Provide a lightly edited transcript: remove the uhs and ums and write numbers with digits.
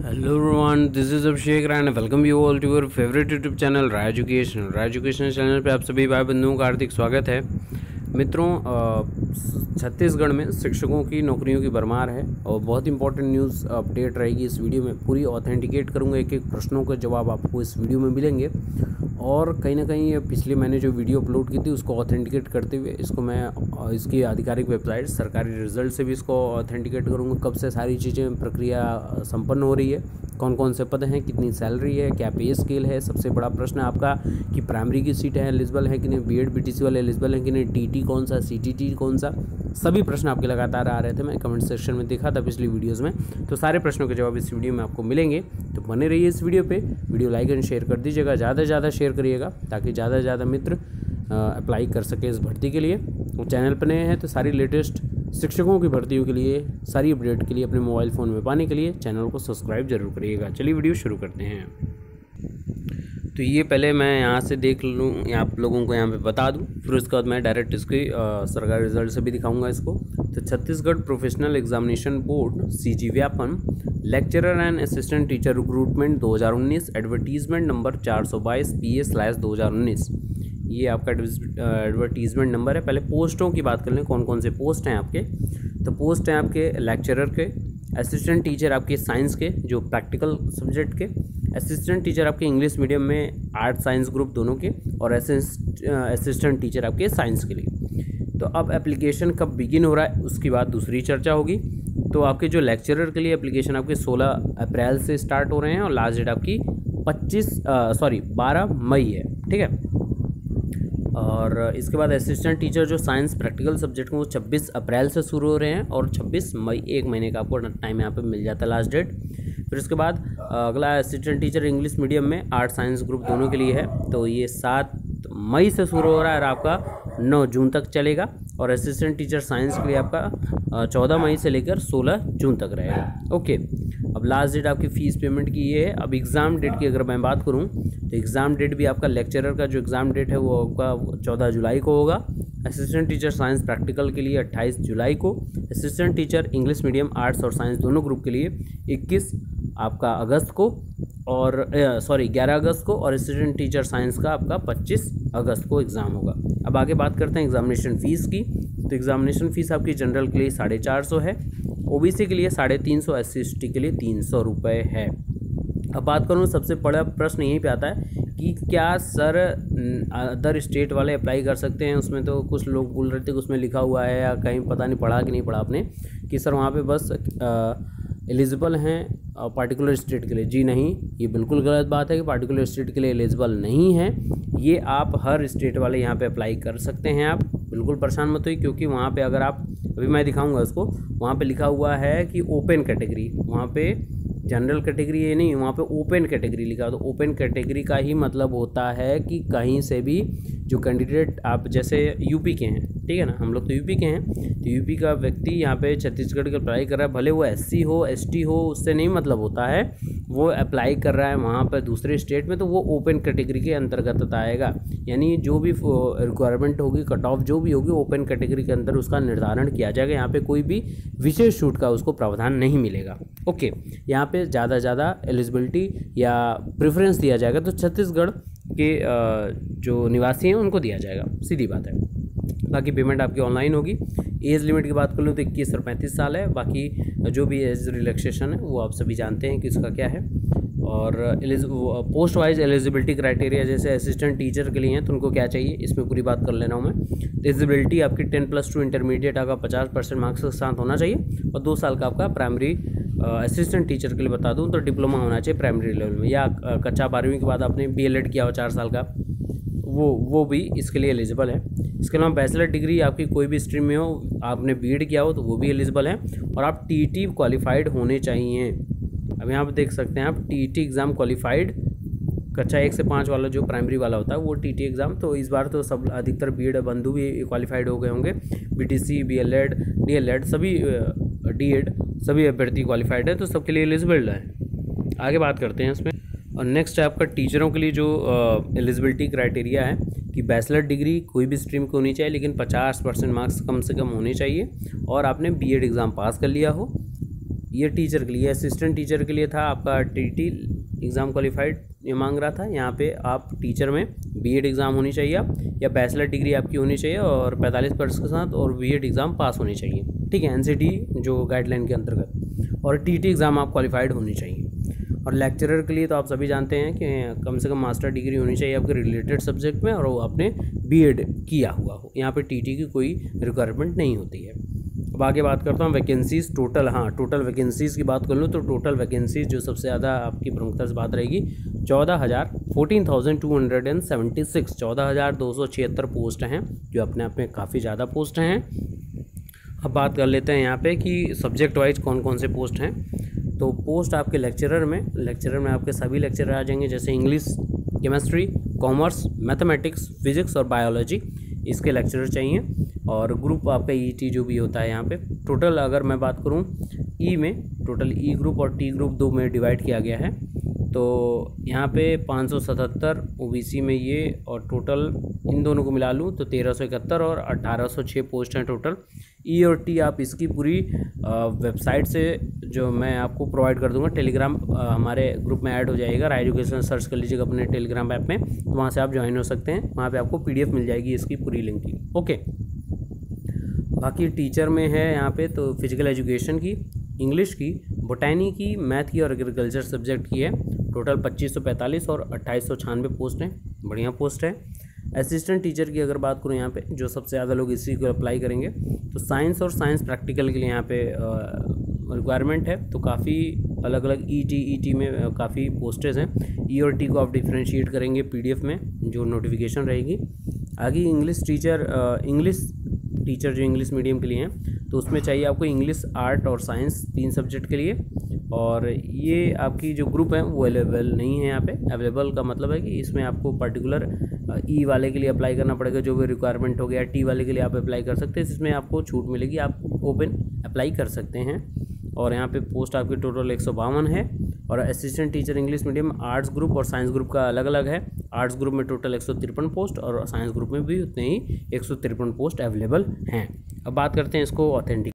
Hello everyone, this is Abhishek and welcome you all to your favorite YouTube channel Rai education channel पे आप सभी भाई बंधुओं का हार्दिक स्वागत है। मित्रों, छत्तीसगढ़ में शिक्षकों की नौकरियों की भरमार है और बहुत इंपॉर्टेंट न्यूज़ अपडेट रहेगी इस वीडियो में। पूरी ऑथेंटिकेट करूंगा, एक एक प्रश्नों के जवाब आपको इस वीडियो में मिलेंगे और कहीं ना कहीं पिछले महीने जो वीडियो अपलोड की थी उसको ऑथेंटिकेट करते हुए इसको मैं इसकी आधिकारिक वेबसाइट सरकारी रिजल्ट से भी इसको ऑथेंटिकेट करूँगा। कब से सारी चीज़ें प्रक्रिया संपन्न हो रही है, कौन कौन से पद हैं, कितनी सैलरी है, क्या पे स्केल है। सबसे बड़ा प्रश्न है आपका कि प्राइमरी की सीट है एलिजिबल है कि नहीं, बीएड बीटीसी वाले एलिजिबल है कि नहीं, टीटी कौन सा, सीटीटी कौन सा। सभी प्रश्न आपके लगातार आ रहे थे, मैं कमेंट सेक्शन में देखा था पिछली वीडियोस में, तो सारे प्रश्नों के जवाब इस वीडियो में आपको मिलेंगे। तो बने रहिए इस वीडियो पे, वीडियो लाइक एंड शेयर कर दीजिएगा, ज़्यादा से ज़्यादा शेयर करिएगा ताकि ज़्यादा से ज़्यादा मित्र अप्लाई कर सके इस भर्ती के लिए। चैनल पर नए हैं तो सारी लेटेस्ट शिक्षकों की भर्तियों के लिए, सारी अपडेट के लिए अपने मोबाइल फ़ोन में पाने के लिए चैनल को सब्सक्राइब जरूर करिएगा। चलिए वीडियो शुरू करते हैं। तो ये पहले मैं यहाँ से देख लूँ, आप लोगों को यहाँ पे बता दूँ, फिर उसके बाद मैं डायरेक्ट इसकी सरकारी रिजल्ट से भी दिखाऊंगा इसको। तो Chhattisgarh professional examination board CG Vyapam lecturer and assistant teacher recruitment 2019 advertisement number 422 PA/2019, ये आपका एडवर्टीजमेंट नंबर है। पहले पोस्टों की बात कर लें, कौन कौन से पोस्ट हैं आपके। तो पोस्ट हैं आपके लेक्चरर के, असिस्टेंट टीचर आपके साइंस के जो प्रैक्टिकल सब्जेक्ट के, असिस्टेंट टीचर आपके इंग्लिश मीडियम में आर्ट साइंस ग्रुप दोनों के, और असिस्टेंट टीचर आपके साइंस के लिए। तो अब एप्लीकेशन कब बिगिन हो रहा है उसकी बात दूसरी चर्चा होगी। तो आपके जो लेक्चरर के लिए एप्लीकेशन आपके 16 अप्रैल से स्टार्ट हो रहे हैं और लास्ट डेट आपकी 12 मई है, ठीक है। और इसके बाद असिस्टेंट टीचर जो साइंस प्रैक्टिकल सब्जेक्ट को 26 अप्रैल से शुरू हो रहे हैं और 26 मई, एक महीने का आपको टाइम यहाँ पे मिल जाता है लास्ट डेट। फिर उसके बाद अगला असिस्टेंट टीचर इंग्लिश मीडियम में आर्ट साइंस ग्रुप दोनों के लिए है, तो ये 7 मई से शुरू हो रहा है और आपका 9 जून तक चलेगा। और असिस्टेंट टीचर साइंस के लिए आपका 14 मई से लेकर 16 जून तक रहेगा। ओके, अब लास्ट डेट आपकी फ़ीस पेमेंट की ये है। अब एग्ज़ाम डेट की अगर मैं बात करूं तो एग्ज़ाम डेट भी आपका लेक्चरर का जो एग्ज़ाम डेट है वो आपका 14 जुलाई को होगा, असिस्टेंट टीचर साइंस प्रैक्टिकल के लिए 28 जुलाई को, assistant teacher English medium arts और साइंस दोनों ग्रुप के लिए 21 आपका अगस्त को, और 11 अगस्त को, और असिस्टेंट टीचर साइंस का आपका 25 अगस्त को एग्ज़ाम होगा। अब आगे बात करते हैं एग्जामिनेशन फ़ीस की। तो एग्जामिनेशन फ़ीस आपकी जनरल के लिए 450 है, ओबीसी के लिए 350, SC/ST के लिए 300 रुपये है। अब बात करूँ, सबसे बड़ा प्रश्न यहीं पे आता है कि क्या सर अदर स्टेट वाले अप्लाई कर सकते हैं। उसमें तो कुछ लोग बोल रहे थे कि उसमें लिखा हुआ है, या कहीं पता नहीं पढ़ा कि नहीं पढ़ा आपने, कि सर वहाँ पे बस एलिजिबल हैं पार्टिकुलर स्टेट के लिए। जी नहीं, ये बिल्कुल गलत बात है कि पार्टिकुलर स्टेट के लिए एलिजिबल नहीं है। ये आप हर स्टेट वाले यहाँ पे अप्लाई कर सकते हैं। आप बिल्कुल परेशान मत होइए, क्योंकि वहाँ पे अगर आप, अभी मैं दिखाऊंगा उसको, वहाँ पे लिखा हुआ है कि ओपन कैटेगरी, वहाँ पे जनरल कैटेगरी ये नहीं, वहाँ पे ओपन कैटेगरी लिखा। तो ओपन कैटेगरी का ही मतलब होता है कि कहीं से भी जो कैंडिडेट, आप जैसे यूपी के हैं, ठीक है ना, हम लोग तो यूपी के हैं, तो यूपी का व्यक्ति यहाँ पे छत्तीसगढ़ के अप्लाई कर रहा है, भले वो SC हो ST हो, उससे नहीं मतलब होता है। वो अप्लाई कर रहा है वहाँ पर दूसरे स्टेट में, तो वो ओपन कैटेगरी के अंतर्गत आएगा। यानी जो भी रिक्वायरमेंट होगी, कट ऑफ जो भी होगी, ओपन कैटेगरी के अंदर उसका निर्धारण किया जाएगा। यहाँ पे कोई भी विशेष छूट का उसको प्रावधान नहीं मिलेगा। ओके, यहाँ पे ज़्यादा ज़्यादा एलिजिबिलिटी या प्रेफरेंस दिया जाएगा तो छत्तीसगढ़ के जो निवासी हैं उनको दिया जाएगा, सीधी बात है। बाकी पेमेंट आपकी ऑनलाइन होगी। एज लिमिट की बात कर लूँ तो 21 और 35 साल है। बाकी जो भी एज रिलैक्सेशन है वो आप सभी जानते हैं कि इसका क्या है। और पोस्ट वाइज एलिजिबिलिटी क्राइटेरिया जैसे असिस्टेंट टीचर के लिए हैं तो उनको क्या चाहिए, इसमें पूरी बात कर लेना हूँ मैं। एलिजिबिलिटी आपकी 10+2 इंटरमीडिएट आपका 50% मार्क्स के साथ होना चाहिए, और 2 साल का आपका प्राइमरी असिस्टेंट टीचर के लिए बता दूं तो डिप्लोमा होना चाहिए प्राइमरी लेवल में, या कक्षा 12वीं के बाद आपने BLED किया हो 4 साल का, वो भी इसके लिए एलिजिबल है। इसके अलावा बैचलर डिग्री आपकी कोई भी स्ट्रीम में हो, आपने BEd किया हो तो वो भी एलिजिबल है, और आप TET क्वालिफाइड होने चाहिए। अब यहाँ पर देख सकते हैं आप TET एग्ज़ाम क्वालिफाइड, कक्षा 1 से 5 वाला जो प्राइमरी वाला होता है वो TET एग्ज़ाम। तो इस बार तो सब अधिकतर BEd बंधु भी क्वालिफाइड हो गए होंगे, BTC BLED DLED सभी DED सभी अभ्यर्थी क्वालिफाइड है, तो सबके लिए एलिजिबल है। आगे बात करते हैं इसमें। और नेक्स्ट है आपका टीचरों के लिए जो एलिजिबिलिटी क्राइटेरिया है कि बैचलर डिग्री कोई भी स्ट्रीम की होनी चाहिए, लेकिन 50% मार्क्स कम से कम होने चाहिए, और आपने BEd एग्ज़ाम पास कर लिया हो। ये टीचर के लिए, असिस्टेंट टीचर के लिए था आपका टीटी एग्ज़ाम क्वालिफाइड ये मांग रहा था। यहाँ पे आप टीचर में बीएड एग्ज़ाम होनी चाहिए आप, या बैचलर डिग्री आपकी होनी चाहिए और 45% के साथ, और बीएड एग्ज़ाम पास होनी चाहिए, ठीक है, एनसीटी जो गाइडलाइन के अंतर्गत, और टीटी एग्ज़ाम आप क्वालिफाइड होनी चाहिए। और लेक्चरर के लिए तो आप सभी जानते हैं कि कम से कम मास्टर डिग्री होनी चाहिए आपके रिलेटेड सब्जेक्ट में, और वो आपने बीएड किया हुआ हो। यहाँ पे टीटी की कोई रिक्वायरमेंट नहीं होती है। अब आगे बात करता हूँ वैकेंसीज़ टोटल। हाँ, टोटल वैकेंसीज़ की बात कर लूँ तो टोटल वैकेंसीज़ जो सबसे ज़्यादा आपकी प्रमुखता से बात रहेगी 14,276 14,276 पोस्ट हैं, जो अपने आप में काफ़ी ज़्यादा पोस्ट हैं। अब बात कर लेते हैं यहाँ पे कि सब्जेक्ट वाइज कौन कौन से पोस्ट हैं। तो पोस्ट आपके लेक्चरर में आपके सभी लेक्चरर आ जाएंगे, जैसे English, chemistry, commerce, mathematics, physics और बायोलॉजी, इसके लेक्चरर चाहिए। और ग्रुप आपका ईटी जो भी होता है यहाँ पे, टोटल अगर मैं बात करूँ ई में, टोटल ई ग्रुप और टी ग्रुप 2 में डिवाइड किया गया है। तो यहाँ पे 577 ओबीसी में ये, और टोटल इन दोनों को मिला लूँ तो 1371 और 1806 पोस्ट हैं टोटल। ई और टी आप इसकी पूरी वेबसाइट से जो मैं आपको प्रोवाइड कर दूंगा, टेलीग्राम हमारे ग्रुप में ऐड हो जाएगा, राय एजुकेशन सर्च कर लीजिएगा अपने टेलीग्राम ऐप में, तो वहाँ से आप ज्वाइन हो सकते हैं। वहाँ पे आपको पीडीएफ मिल जाएगी इसकी पूरी लिंक की। ओके, बाकी टीचर में है यहाँ पे तो फिजिकल एजुकेशन की, इंग्लिश की, बोटैनी की, मैथ की और एग्रीकल्चर सब्जेक्ट की है। टोटल 2545 और 2896 पोस्ट हैं, बढ़िया पोस्ट है। असिस्टेंट टीचर की अगर बात करूँ यहाँ पे, जो सबसे ज़्यादा लोग इसी को अप्लाई करेंगे, तो साइंस और साइंस प्रैक्टिकल के लिए यहाँ पे रिक्वायरमेंट है। तो काफ़ी अलग अलग ईटी में काफ़ी पोस्टेज हैं। ई और टी को आप डिफ्रेंशिएट करेंगे पीडीएफ में, जो नोटिफिकेशन रहेगी। आगे इंग्लिश टीचर जो इंग्लिश मीडियम के लिए हैं, तो उसमें चाहिए आपको इंग्लिश, आर्ट और साइंस 3 सब्जेक्ट के लिए। और ये आपकी जो ग्रुप है वो अवेलेबल नहीं है यहाँ पे। अवेलेबल का मतलब है कि इसमें आपको पर्टिकुलर ई वाले के लिए अप्लाई करना पड़ेगा, जो भी रिक्वायरमेंट हो गया। टी वाले के लिए आप अप्लाई कर सकते हैं, इसमें आपको छूट मिलेगी, आप ओपन अप्लाई कर सकते हैं। और यहाँ पे पोस्ट आपकी टोटल 152 है। और assistant teacher English medium arts group और साइंस ग्रुप का अलग अलग है। आर्ट्स ग्रुप में टोटल 153 पोस्ट और साइंस ग्रुप में भी उतने ही 153 पोस्ट अवेलेबल हैं। अब बात करते हैं इसको ऑथेंटिक